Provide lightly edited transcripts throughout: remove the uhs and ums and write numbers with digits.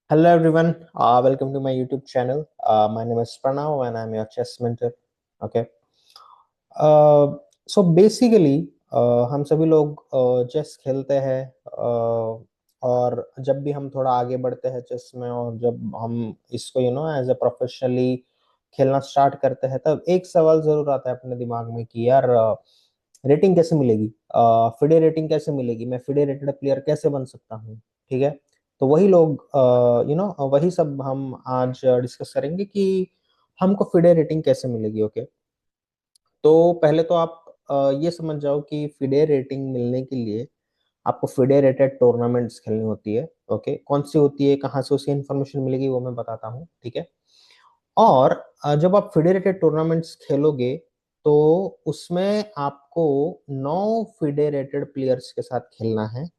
Hello everyone, welcome to my YouTube channel. My name is Pranav and I'm your chess mentor. Okay. So basically हम सभी लोग chess खेलते हैं, और जब भी हम थोड़ा आगे बढ़ते हैं चेस में और जब हम इसको एज ए प्रोफेशनली खेलना स्टार्ट करते हैं, तब एक सवाल जरूर आता है अपने दिमाग में कि यार रेटिंग कैसे मिलेगी, फिडे रेटिंग कैसे मिलेगी, मैं फिडे रेटेड प्लेयर कैसे बन सकता हूँ। ठीक है। तो वही लोग वही सब हम आज डिस्कस करेंगे कि हमको फिडे रेटिंग कैसे मिलेगी। ओके। तो पहले तो आप ये समझ जाओ कि फिडे रेटिंग मिलने के लिए आपको फिडे रेटेड टूर्नामेंट्स खेलनी होती है। ओके, कौन सी होती है, कहाँ से उसी इन्फॉर्मेशन मिलेगी वो मैं बताता हूँ। ठीक है। और जब आप फिडे रेटेड टूर्नामेंट्स खेलोगे तो उसमें आपको 9 फिडे रेटेड प्लेयर्स के साथ खेलना है।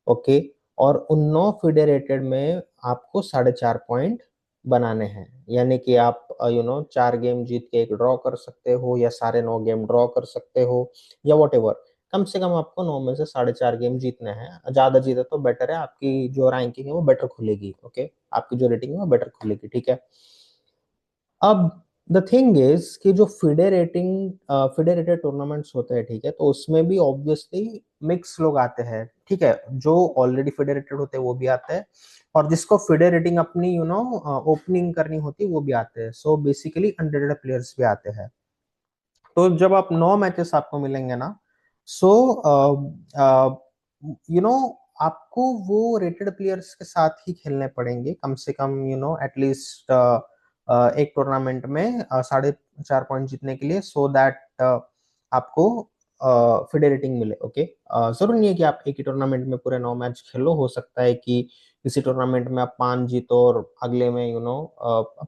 ओके। और उन 9 फिडे रेटेड में आपको 4.5 पॉइंट बनाने हैं, यानी कि आप 4 गेम जीत के एक ड्रॉ कर सकते हो या सारे 9 गेम ड्रॉ कर सकते हो या वॉट एवर। कम से कम आपको 9 में से 4.5 गेम जीतने हैं। ज्यादा जीते तो बेटर है, आपकी जो रैंकिंग है वो बेटर खुलेगी। ओके, आपकी जो रेटिंग है वो बेटर खुलेगी। ठीक है। अब द थिंग इज कि जो फिडे रेटेड टूर्नामेंट्स होते हैं, ठीक है, तो उसमें भी ऑब्वियसली मिक्स लोग आते हैं। ठीक है, जो ऑलरेडी फिडे होते हैं वो भी आते हैं, और जिसको फिडे रेटिंग अपनी ओपनिंग करनी होती है वो भी आते हैं। सो बेसिकली अनरेटेड प्लेयर्स भी आते हैं। तो जब आप 9 मैचेस आपको मिलेंगे ना, सो यू नो आपको वो रेटेड प्लेयर्स के साथ ही खेलने पड़ेंगे, कम से कम एटलीस्ट एक टूर्नामेंट में 4.5 पॉइंट जीतने के लिए, सो दैट आपको फिडे रेटिंग मिले। ओके। जरूर नहीं है कि आप एक ही टूर्नामेंट में पूरे 9 मैच खेलो। हो सकता है कि किसी टूर्नामेंट में आप 5 जीतो और अगले में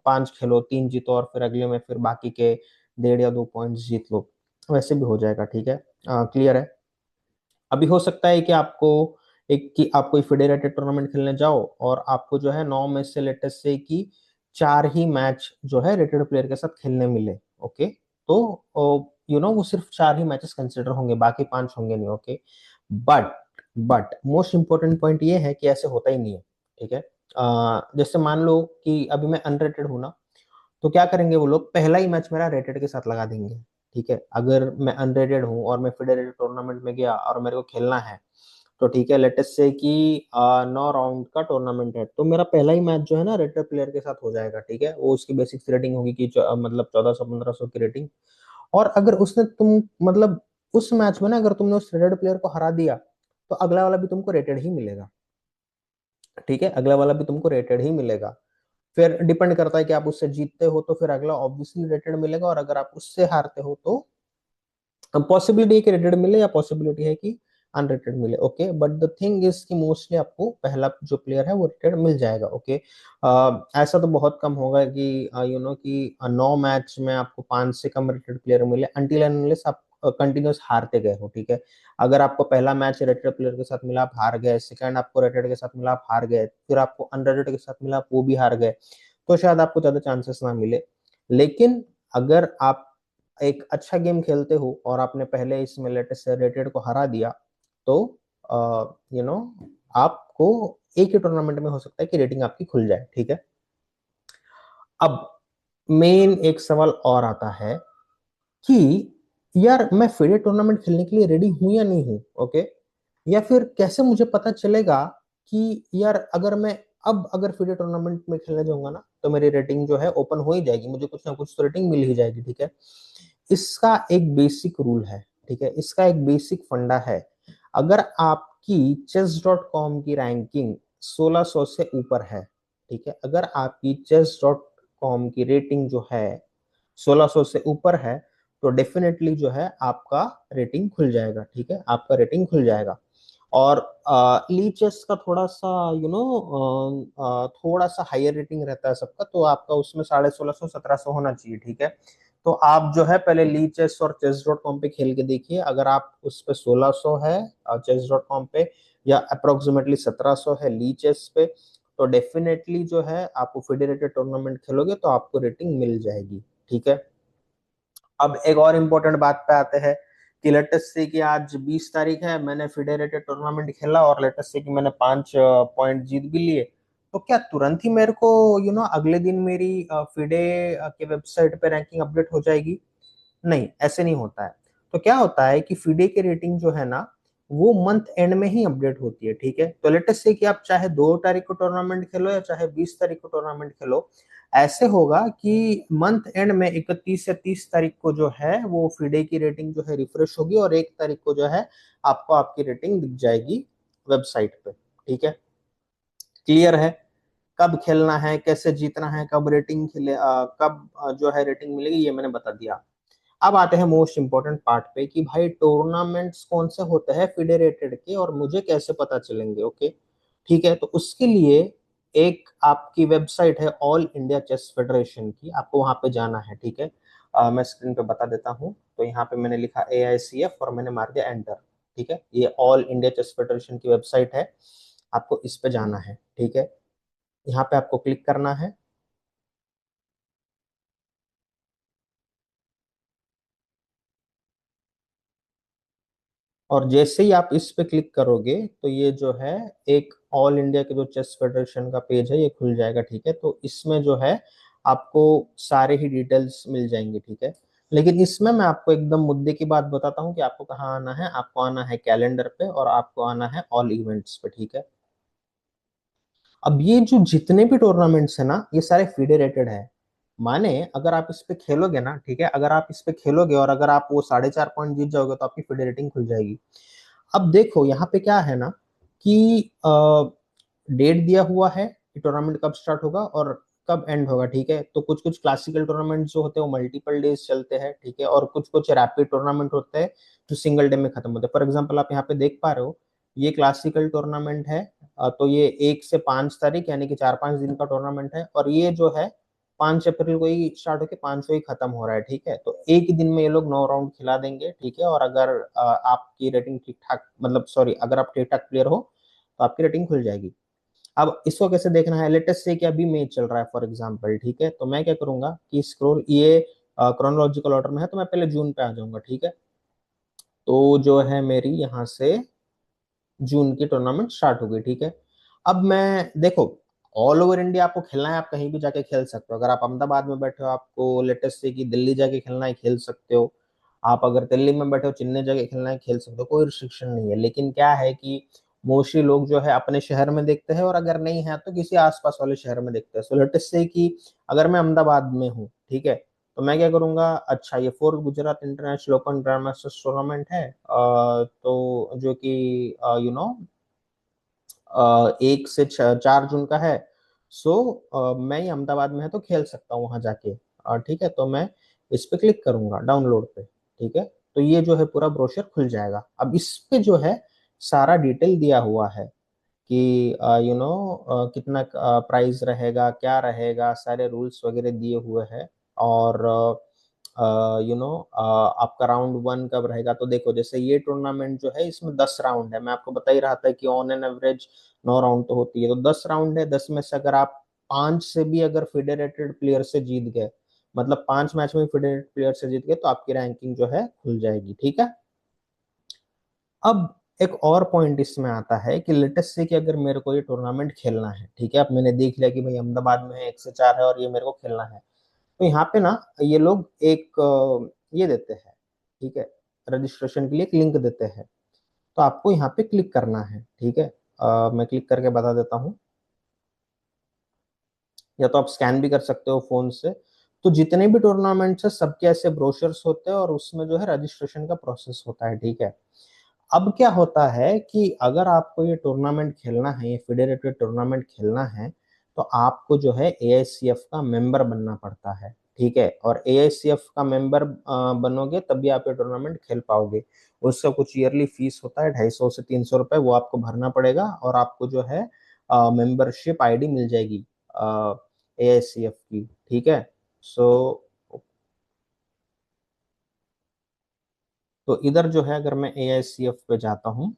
5 खेलो, 3 जीतो और फिर अगले में फिर बाकी के 1.5 या 2 पॉइंट्स जीत लो। वैसे भी हो जाएगा। ठीक है, क्लियर है। अभी हो सकता है कि आप कोई फेडरेटेड टूर्नामेंट खेलने जाओ और आपको जो है 9 में से लेटेस्ट से कि 4 ही मैच जो है रेटेड प्लेयर के साथ खेलने मिले। ओके। तो वो सिर्फ 4 ही मैचेस कंसिडर होंगे, बाकी 5 होंगे नहीं। Okay. But but most important point ये है कि ऐसे होता ही नहीं है। ठीक है। जैसे मान लो कि अभी मैं अनरेटेड हूं ना, तो क्या करेंगे वो लोग, पहला ही मैच मेरा रेटेड के साथ लगा देंगे। ठीक है, अगर मैं अनरेटेड हूँ और मैं फेडरेटेड टूर्नामेंट में गया और मेरे को खेलना है, तो ठीक है, लेटेस्ट से कि 9 राउंड का टूर्नामेंट है, तो मेरा पहला ही मैच जो है ना रेटेड प्लेयर के साथ हो जाएगा। ठीक है, वो उसकी बेसिक रेटिंग होगी कि मतलब 1400-1500 की रेटिंग। और अगर उसने तुम मतलब उस मैच में ना अगर तुमने उस रेटेड प्लेयर को हरा दिया, तो अगला वाला भी तुमको रेटेड ही मिलेगा। ठीक है, अगला वाला भी तुमको रेटेड ही मिलेगा। फिर डिपेंड करता है कि आप उससे जीतते हो तो फिर अगला ऑब्वियसली रेटेड मिलेगा, और अगर आप उससे हारते हो तो पॉसिबिलिटी है कि रेटेड मिले या पॉसिबिलिटी है कि अनरेटेड मिले। Okay, but the thing is कि मोस्टली आपको पहला जो प्लेयर है वो रेटेड मिल जाएगा। ओके। ऐसा तो बहुत कम होगा कि कि 9 मैच में आपको 5 से कम रेटेड प्लेयर मिले, अनटिल एंड अनलेस आप कंटिन्यूस हारते गए हो। ठीक है, अगर आपको पहला मैच रेटेड प्लेयर के साथ मिला आप हार गए, सेकंड आपको रेटेड के साथ मिला आप हार गए, फिर आपको अनरेटेड के साथ मिला आप वो भी हार गए, तो शायद आपको ज्यादा चांसेस ना मिले। लेकिन अगर आप एक अच्छा गेम खेलते हो और आपने पहले इसमें लेटेस्ट रेटेड को हरा दिया, तो यू नो आपको एक ही टूर्नामेंट में हो सकता है कि रेटिंग आपकी खुल जाए। ठीक है। अब मेन एक सवाल और आता है कि यार मैं फिडे टूर्नामेंट खेलने के लिए रेडी हूं या नहीं हूं। ओके। या फिर कैसे मुझे पता चलेगा कि यार अगर फिडे टूर्नामेंट में खेलने जाऊंगा ना तो मेरी रेटिंग जो है ओपन हो ही जाएगी, मुझे कुछ ना कुछ तो रेटिंग मिल ही जाएगी। ठीक है, इसका एक बेसिक रूल है। ठीक है, इसका एक बेसिक फंडा है। अगर आपकी chess.com की रैंकिंग 1600 से ऊपर है, ठीक है, अगर आपकी chess.com की रेटिंग जो है 1600 से ऊपर है, तो डेफिनेटली जो है आपका रेटिंग खुल जाएगा। ठीक है, आपका रेटिंग खुल जाएगा। और ली चेस का थोड़ा सा थोड़ा सा हायर रेटिंग रहता है सबका, तो आपका उसमें 1650 1700 होना चाहिए। ठीक है, तो आप जो है पहले ली चेस और chess.com पे खेल के देखिए, अगर आप उस पे 1600 है chess.com पे या अप्रोक्सीमेटली 1700 है ली चेस पे, तो डेफिनेटली जो है आप फेडरेटेड टूर्नामेंट खेलोगे तो आपको रेटिंग मिल जाएगी। ठीक है। अब एक और इम्पोर्टेंट बात पे आते हैं कि लेटेस्ट से कि आज 20 तारीख है, मैंने फेडरेटेड टूर्नामेंट खेला और लेटेस्ट से कि मैंने 5 पॉइंट जीत भी लिए, तो क्या तुरंत ही मेरे को अगले दिन मेरी फिडे के वेबसाइट पे रैंकिंग अपडेट हो जाएगी? नहीं, ऐसे नहीं होता है। तो क्या होता है कि फिडे की रेटिंग जो है ना, वो मंथ एंड में ही अपडेट होती है, ठीक है। तो लेटेस्ट से कि आप चाहे 2 तारीख को टूर्नामेंट खेलो या चाहे 20 तारीख को टूर्नामेंट खेलो, ऐसे होगा कि मंथ एंड में 31 या 30 तारीख को जो है वो फिडे की रेटिंग जो है रिफ्रेश होगी, और 1 तारीख को जो है आपको आपकी रेटिंग दिख जाएगी वेबसाइट पे, ठीक है। क्लियर है? कब खेलना है, कैसे जीतना है, कब रेटिंग खेले, कब जो है रेटिंग मिलेगी, ये मैंने बता दिया। अब आते हैं मोस्ट इंपॉर्टेंट पार्ट पे कि भाई टूर्नामेंट्स कौन से होते हैं फेडरेटेड के, और मुझे कैसे पता चलेंगे। ओके, ठीक है। तो उसके लिए एक आपकी वेबसाइट है ऑल इंडिया चेस फेडरेशन की, आपको वहां पे जाना है, ठीक है। मैं स्क्रीन पे बता देता हूँ। तो यहाँ पे मैंने लिखा AICF और मैंने मार दिया एंटर, ठीक है। ये ऑल इंडिया चेस फेडरेशन की वेबसाइट है, आपको इस पे जाना है, ठीक है। यहाँ पे आपको क्लिक करना है, और जैसे ही आप इस पे क्लिक करोगे तो ये जो है एक ऑल इंडिया के जो चेस फेडरेशन का पेज है ये खुल जाएगा, ठीक है। तो इसमें जो है आपको सारे ही डिटेल्स मिल जाएंगे, ठीक है। लेकिन इसमें मैं आपको एकदम मुद्दे की बात बताता हूँ कि आपको कहाँ आना है। आपको आना है कैलेंडर पे और आपको आना है ऑल इवेंट्स पे, ठीक है। अब ये जो जितने भी टूर्नामेंट्स है ना, ये सारे फेडरेटेड है। माने अगर आप इस पे खेलोगे ना, ठीक है, अगर आप इस पे खेलोगे और अगर आप वो 4.5 पॉइंट जीत जाओगे तो आपकी फेडरेटिंग खुल जाएगी। अब देखो यहाँ पे क्या है ना कि डेट दिया हुआ है कि टूर्नामेंट कब स्टार्ट होगा और कब एंड होगा, ठीक है। तो कुछ कुछ क्लासिकल टूर्नामेंट जो होते हैं वो मल्टीपल डेज चलते हैं, ठीक है, और कुछ कुछ रैपिड टूर्नामेंट होते हैं जो सिंगल डे में खत्म होते हैं। फॉर एग्जाम्पल आप यहाँ पे देख पा रहे हो, ये क्लासिकल टूर्नामेंट है। तो ये 1 से 5 तारीख यानी कि 4-5 दिन का टूर्नामेंट है, और ये जो है 5 अप्रैल को ही स्टार्ट होकर 5 को ही खत्म हो रहा है, ठीक है। तो एक ही दिन में ये लोग 9 राउंड खिला देंगे, ठीक है। और अगर आपकी रेटिंग ठीक ठाक, मतलब सॉरी, अगर आप ठीक ठाक प्लेयर हो तो आपकी रेटिंग खुल जाएगी। अब इसको कैसे देखना है, लेटेस्ट से कि अभी मैच चल रहा है फॉर एग्जांपल, ठीक है। तो मैं क्या करूंगा कि स्क्रॉल, ये क्रोनोलॉजिकल ऑर्डर में है, तो मैं पहले जून पे आ जाऊंगा, ठीक है। तो जो है मेरी यहाँ से जून की टूर्नामेंट स्टार्ट हो गई, ठीक है। अब मैं देखो, ऑल ओवर इंडिया आपको खेलना है, आप कहीं भी जाके खेल सकते हो। अगर आप अहमदाबाद में बैठे हो, आपको लेटेस्ट से कि दिल्ली जाके खेलना है, खेल सकते हो। आप अगर दिल्ली में बैठे हो, चेन्नई जाके खेलना है, खेल सकते हो, कोई रिस्ट्रिक्शन नहीं है। लेकिन क्या है कि मोस्टली लोग जो है अपने शहर में देखते हैं, और अगर नहीं है तो किसी आसपास वाले शहर में देखते हैं। सो लेटेस्ट से कि अगर मैं अहमदाबाद में हूँ, ठीक है, तो मैं क्या करूंगा, अच्छा ये fourth Gujarat international open grand masters tournament है, तो जो कि 1 से 4 जून का है। सो मैं ही अहमदाबाद में है तो खेल सकता हूँ वहां जाके, ठीक है। तो मैं इस पे क्लिक करूंगा डाउनलोड पे, ठीक है। तो ये जो है पूरा ब्रोशर खुल जाएगा। अब इस पे जो है सारा डिटेल दिया हुआ है कि कितना प्राइस रहेगा, क्या रहेगा, सारे रूल्स वगैरह दिए हुए हैं। और आपका राउंड 1 कब रहेगा। तो देखो, जैसे ये टूर्नामेंट जो है इसमें 10 राउंड है, मैं आपको बता ही रहा था कि ऑन एन एवरेज 9 राउंड तो होती है। तो 10 राउंड है, 10 में से अगर आप 5 से भी अगर फेडरेटेड प्लेयर से जीत गए, मतलब 5 मैच में फेडरेटेड प्लेयर से जीत गए, तो आपकी रैंकिंग जो है खुल जाएगी, ठीक है। अब एक और पॉइंट इसमें आता है कि लेटेस्ट से कि अगर मेरे को ये टूर्नामेंट खेलना है, ठीक है, अब मैंने देख लिया कि भाई अहमदाबाद में है, 1 से 4 है और ये मेरे को खेलना है। तो यहाँ पे ना ये लोग एक ये देते हैं, ठीक है, रजिस्ट्रेशन के लिए एक लिंक देते हैं। तो आपको यहाँ पे क्लिक करना है, ठीक है। मैं क्लिक करके बता देता हूँ, या तो आप स्कैन भी कर सकते हो फोन से। तो जितने भी टूर्नामेंट्स है सबके ऐसे ब्रोशर्स होते हैं और उसमें जो है रजिस्ट्रेशन का प्रोसेस होता है, ठीक है। अब क्या होता है कि अगर आपको ये टूर्नामेंट खेलना है, ये फेडरेटेड टूर्नामेंट खेलना है, तो आपको जो है AICF का मेंबर बनना पड़ता है, ठीक है। और AICF का मेंबर बनोगे तभी आप ये टूर्नामेंट खेल पाओगे। उसका कुछ ईयरली फीस होता है, 250 से 300 रुपए, वो आपको भरना पड़ेगा, और आपको जो है मेंबरशिप ID मिल जाएगी AICF की, ठीक है। सो तो इधर जो है अगर मैं AICF पे जाता हूँ,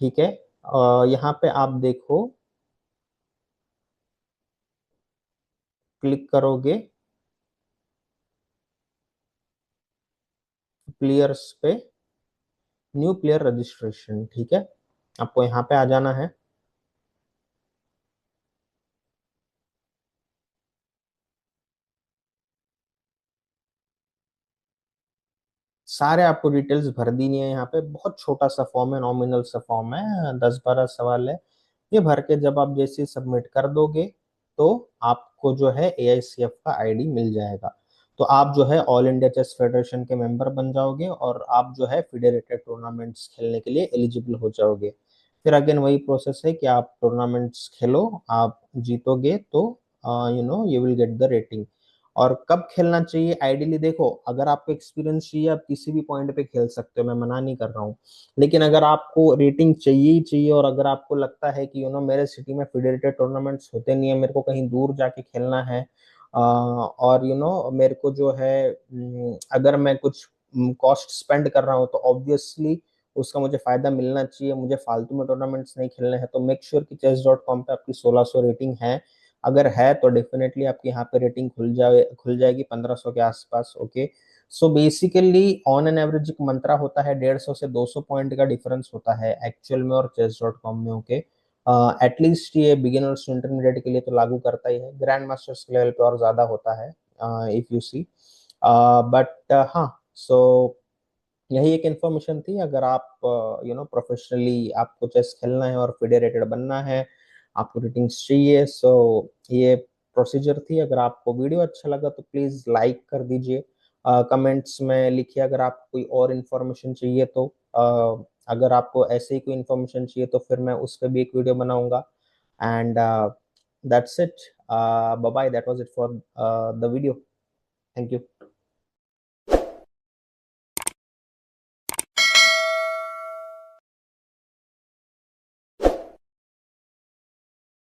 ठीक है, यहाँ पे आप देखो, क्लिक करोगे प्लेयर्स पे, न्यू प्लेयर रजिस्ट्रेशन, ठीक है। आपको यहाँ पे आ जाना है। सारे आपको डिटेल्स भर देनी है यहाँ पे। बहुत छोटा सा फॉर्म है, नॉमिनल सा फॉर्म है, 10-12 सवाल है। ये भर के जब आप जैसे सबमिट कर दोगे तो आपको जो है AICF का आईडी मिल जाएगा। तो आप जो है ऑल इंडिया चेस फेडरेशन के मेंबर बन जाओगे और आप जो है फेडरेटेड टूर्नामेंट्स खेलने के लिए एलिजिबल हो जाओगे। फिर अगेन वही प्रोसेस है कि आप टूर्नामेंट्स खेलो, आप जीतोगे तो you will get the rating. और कब खेलना चाहिए आइडियली, देखो अगर आपको एक्सपीरियंस चाहिए आप किसी भी पॉइंट पे खेल सकते हो, मैं मना नहीं कर रहा हूँ। लेकिन अगर आपको रेटिंग चाहिए ही चाहिए और अगर आपको लगता है कि मेरे सिटी में फेडरेटेड टूर्नामेंट्स होते नहीं है, मेरे को कहीं दूर जाके खेलना है, और मेरे को जो है अगर मैं कुछ कॉस्ट स्पेंड कर रहा हूँ तो ऑब्वियसली उसका मुझे फायदा मिलना चाहिए, मुझे फालतू में टूर्नामेंट्स नहीं खेलने हैं, तो मेक श्योर कि chess.com पे आपकी 1600 रेटिंग है। अगर है तो डेफिनेटली आपकी यहाँ पे रेटिंग खुल जाएगी 1500 के आसपास। Okay, so basically on an average एक मंत्रा होता है 150 से 200 पॉइंट का डिफरेंस होता है एक्चुअल में और chess.com में। ओके, एटलीस्ट ये बिगिनर्स टू इंटरमीडिएट के लिए तो लागू करता ही है, ग्रैंड मास्टर्स के लेवल पे और ज्यादा होता है इफ यू सी। बट हाँ, सो यही एक इन्फॉर्मेशन थी। अगर आप प्रोफेशनली आपको चेस खेलना है और फेडरेटेड बनना है, आपको रेटिंग्स चाहिए, सो ये प्रोसीजर थी। अगर आपको वीडियो अच्छा लगा तो प्लीज लाइक कर दीजिए, कमेंट्स में लिखिए अगर आपको कोई और इन्फॉर्मेशन चाहिए तो। अगर आपको ऐसे ही कोई इन्फॉर्मेशन चाहिए तो फिर मैं उस पर भी एक वीडियो बनाऊंगा। And that's it, bye bye, that was it for the video. Thank you.